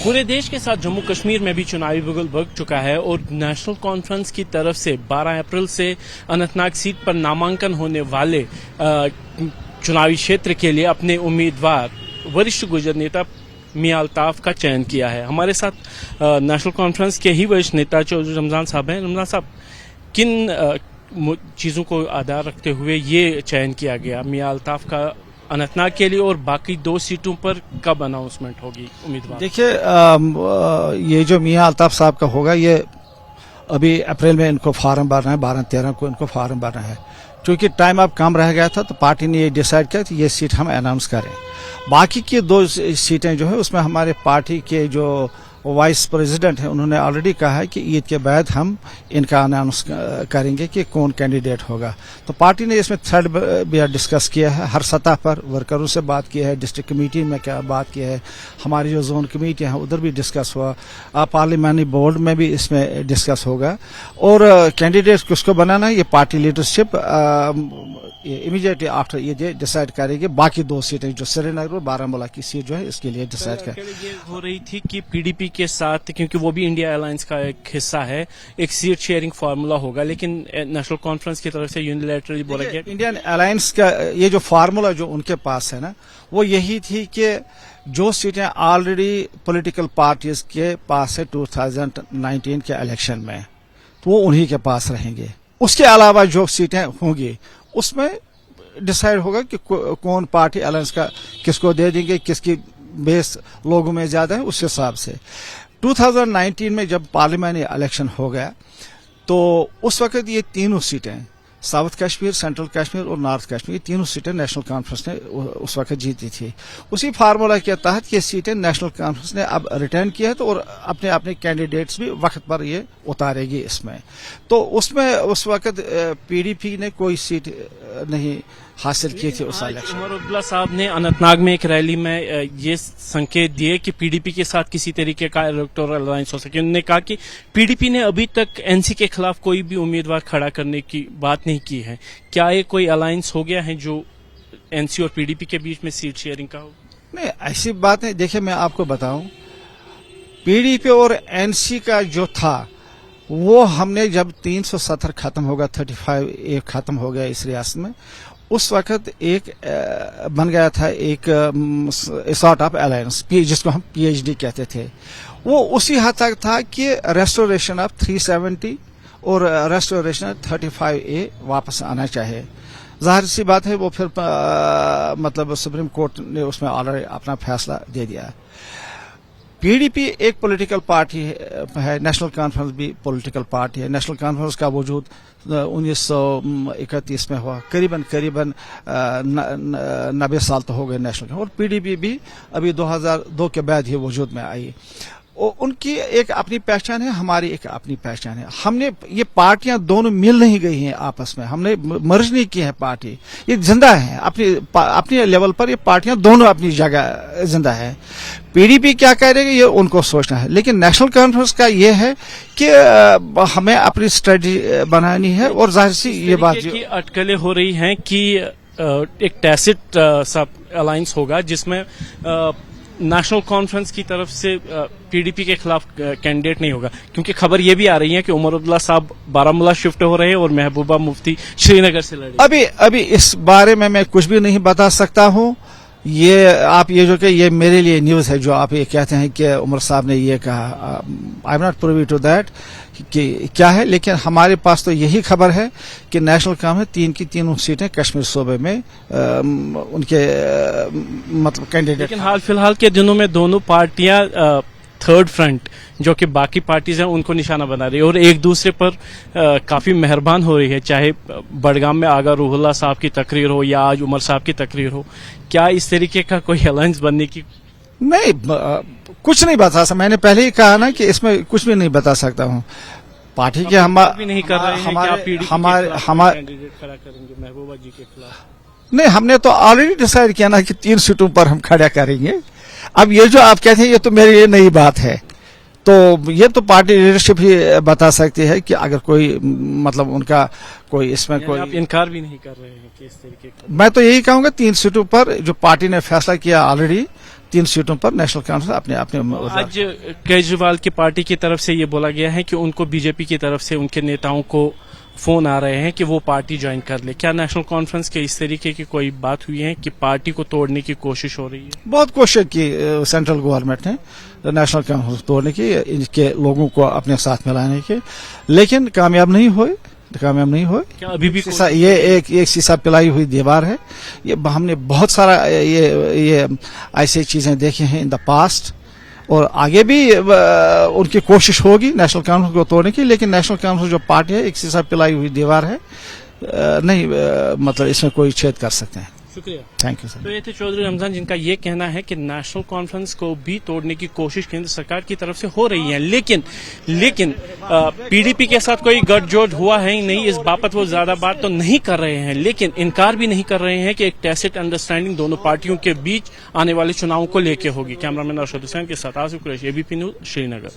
पूरे देश के साथ जम्मू कश्मीर में भी चुनावी बुगल भग चुका है और नेशनल कॉन्फ्रेंस की तरफ से 12 अप्रैल से अनंतनाग सीट पर नामांकन होने वाले चुनावी क्षेत्र के लिए अपने उम्मीदवार वरिष्ठ गुर्जर नेता मियां अल्ताफ का चयन किया है। हमारे साथ नेशनल कॉन्फ्रेंस के ही वरिष्ठ नेता चौधरी रमजान साहब हैं। रमजान साहब, किन चीज़ों को आधार रखते हुए ये चयन किया गया मियां अल्ताफ का अनंतनाग के लिए, और बाकी 2 सीटों पर कब अनाउंसमेंट होगी उम्मीदवार? देखिए, ये जो मियां अल्ताफ साहब का होगा, ये अभी अप्रैल में इनको फॉर्म भरना है, 12-13 को इनको फॉर्म भरना है। क्योंकि टाइम अब कम रह गया था तो पार्टी ने ये डिसाइड किया कि ये सीट हम अनाउंस करें। बाकी की 2 सीटें जो है उसमें हमारे पार्टी के जो वाइस प्रेसिडेंट है उन्होंने ऑलरेडी कहा है कि ईद के बाद हम इनका अनाउंस करेंगे कि कौन कैंडिडेट होगा। तो पार्टी ने इसमें थर्ड भी डिस्कस किया है, हर सतह पर वर्करों से बात की है, डिस्ट्रिक्ट कमेटी में क्या बात की है, हमारी जो जोन कमेटी है उधर भी डिस्कस हुआ, पार्लियामानी बोर्ड में भी इसमें डिस्कस होगा। और कैंडिडेट किसको बनाना है ये पार्टी लीडरशिप इमीडिएटली आफ्टर ये डिसाइड करेगी। बाकी 2 सीटें जो श्रीनगर और बारामूला की सीट जो है इसके लिए डिसाइड करेगी। हो रही थी कि पीडीपी के साथ, क्योंकि वो भी इंडिया अलायंस का एक हिस्सा है, एक सीट शेयरिंग फार्मूला होगा, लेकिन नेशनल कॉन्फ्रेंस की तरफ से यूनिलैटरली बोला गया इंडियन अलायंस का ये जो फार्मूला जो उनके पास है ना, वो यही थी कि जो सीटें ऑलरेडी पॉलिटिकल पार्टीज के पास है 2019 के इलेक्शन में, तो वो उन्हीं के पास रहेंगे। उसके अलावा जो सीटें होंगी उसमें डिसाइड होगा कि कौन पार्टी अलायंस का किसको दे देंगे, किसकी बेस लोगों में ज्यादा है, उस हिसाब से। 2019 में जब पार्लियामानी इलेक्शन हो गया तो उस वक्त ये तीनों सीटें, साउथ कश्मीर, सेंट्रल कश्मीर और नॉर्थ कश्मीर, ये तीनों सीटें नेशनल कॉन्फ्रेंस ने उस वक्त जीती थी। उसी फार्मूला के तहत ये सीटें नेशनल कॉन्फ्रेंस ने अब रिटर्न किया है, तो और अपने अपने कैंडिडेट्स भी वक्त पर ये उतारेगी इसमें। तो उसमें उस वक्त पीडीपी ने कोई सीट नहीं हासिल की थी उस इलेक्शन। उमर अब्दुल्ला साहब ने अनंतनाग में एक रैली में ये संकेत दिए कि पीडीपी के साथ किसी तरीके का इलेक्टोरल अलायंस हो सके। उन्होंने कहा कि पीडीपी ने अभी तक एनसी के खिलाफ कोई भी उम्मीदवार खड़ा करने की बात नहीं की है। क्या ये कोई अलायंस हो गया है जो एनसी और पीडीपी के बीच में सीट शेयरिंग का हो? नहीं, ऐसी बात नहीं। देखिए, मैं आपको बताऊं, पीडीपी और एनसी का जो था वो हमने जब 370 खत्म होगा, 35 खत्म हो गया इस रियासत में, उस वक्त एक बन गया था एक सॉर्ट ऑफ अलायंस जिसको हम पीएचडी कहते थे। वो उसी हद तक था कि रेस्टोरेशन ऑफ 370 और रेस्टोरेशन 35A वापस आना चाहिए। जाहिर सी बात है वो फिर मतलब सुप्रीम कोर्ट ने उसमें ऑलरेडी अपना फैसला दे दिया। पीडीपी एक पॉलिटिकल पार्टी है, नेशनल कॉन्फ्रेंस भी पॉलिटिकल पार्टी है। नेशनल कॉन्फ्रेंस का वजूद 1931 में हुआ, करीबन 90 साल तो हो गए नेशनल, और पीडीपी भी अभी 2002 के बाद ही वजूद में आई। उनकी एक अपनी पहचान है, हमारी एक अपनी पहचान है। हमने ये पार्टियां दोनों मिल नहीं गई हैं आपस में, हमने मर्ज नहीं की है पार्टी, ये जिंदा है अपनी लेवल पर। ये पार्टियां दोनों अपनी जगह जिंदा है। पीडीपी क्या करेगी ये उनको सोचना है, लेकिन नेशनल कॉन्फ्रेंस का ये है कि हमें अपनी स्ट्रेटजी बनानी है। और जाहिर सी ये बात की अटकलें हो रही हैं कि एक टैसिट सब अलायंस होगा जिसमें नेशनल कॉन्फ्रेंस की तरफ से पीडीपी के खिलाफ कैंडिडेट नहीं होगा, क्योंकि खबर ये भी आ रही है कि उमर अब्दुल्ला साहब बारामूला शिफ्ट हो रहे हैं और महबूबा मुफ्ती श्रीनगर से लड़े। अभी इस बारे में मैं कुछ भी नहीं बता सकता हूं। ये आप ये जो कि ये मेरे लिए न्यूज है जो आप ये कहते हैं कि उमर साहब ने ये कहा, I am not privy to that कि क्या है, लेकिन हमारे पास तो यही खबर है कि नेशनल कॉन्फ्रेंस 3 की 3 सीटें कश्मीर सूबे में उनके मतलब कैंडिडेट। लेकिन हाल फिलहाल के दिनों में दोनों पार्टियां थर्ड फ्रंट जो कि बाकी पार्टीज हैं उनको निशाना बना रही है और एक दूसरे पर काफी मेहरबान हो रही है, चाहे बड़गाम में आगा रूहुल्लाह साहब की तकरीर हो या आज उमर साहब की तकरीर हो। क्या इस तरीके का कोई अलायंस बनने की? नहीं, कुछ नहीं बता सकता। मैंने पहले ही कहा ना कि इसमें कुछ भी नहीं बता सकता हूँ। पार्टी के नहीं कर रहे हैं हमारे कैंडिडेट खड़ा करेंगे महबूबा जी के खिलाफ? नहीं, हमने तो ऑलरेडी डिसाइड किया ना कि 3 सीटों पर हम खड़ा करेंगे। अब ये जो आप कहते हैं ये तो मेरे लिए नई बात है, तो ये तो पार्टी लीडरशिप ही बता सकती है कि अगर कोई मतलब उनका कोई इसमें कोई। आप इनकार भी नहीं कर रहे हैं कि इस तरीके का? मैं तो यही कहूंगा 3 सीटों पर जो पार्टी ने फैसला किया ऑलरेडी 3 सीटों पर नेशनल कॉन्फ्रेंस अपने अपने आज केजरीवाल की पार्टी की तरफ से ये बोला गया है कि उनको बीजेपी की तरफ से उनके नेताओं को फोन आ रहे हैं कि वो पार्टी ज्वाइन कर ले। क्या नेशनल कॉन्फ्रेंस के इस तरीके की कोई बात हुई है कि पार्टी को तोड़ने की कोशिश हो रही है? बहुत कोशिश की सेंट्रल गवर्नमेंट ने नेशनल कॉन्फ्रेंस तोड़ने की, इनके लोगों को अपने साथ मिलाने की, लेकिन कामयाब नहीं हुए। क्या अभी भी शीशा, ये एक शीशा पिलाई हुई दीवार है। ये हमने बहुत सारा ये ऐसी चीजें देखी हैं इन द पास्ट, और आगे भी उनकी कोशिश होगी नेशनल कॉन्फ्रेंस को तोड़ने की, लेकिन नेशनल कॉन्फ्रेंस जो पार्टी है एक शीशा पिलाई हुई दीवार है, नहीं मतलब इसमें कोई छेद कर सकते हैं। शुक्रिया, थैंक यू सर। तो ये थे चौधरी रमजान, जिनका ये कहना है कि नेशनल कॉन्फ्रेंस को भी तोड़ने की कोशिश केंद्र सरकार की तरफ से हो रही है, लेकिन पीडीपी के साथ कोई गठजोड़ हुआ है ही नहीं, इस बाबत वो ज्यादा बात तो नहीं कर रहे हैं, लेकिन इनकार भी नहीं कर रहे हैं कि एक टैसिट अंडरस्टैंडिंग दोनों पार्टियों के बीच आने वाले चुनावों को लेकर होगी। कैमरामैन अरशद हुसैन के साथ आसिफ कुरैशी, एबीपी न्यूज, श्रीनगर।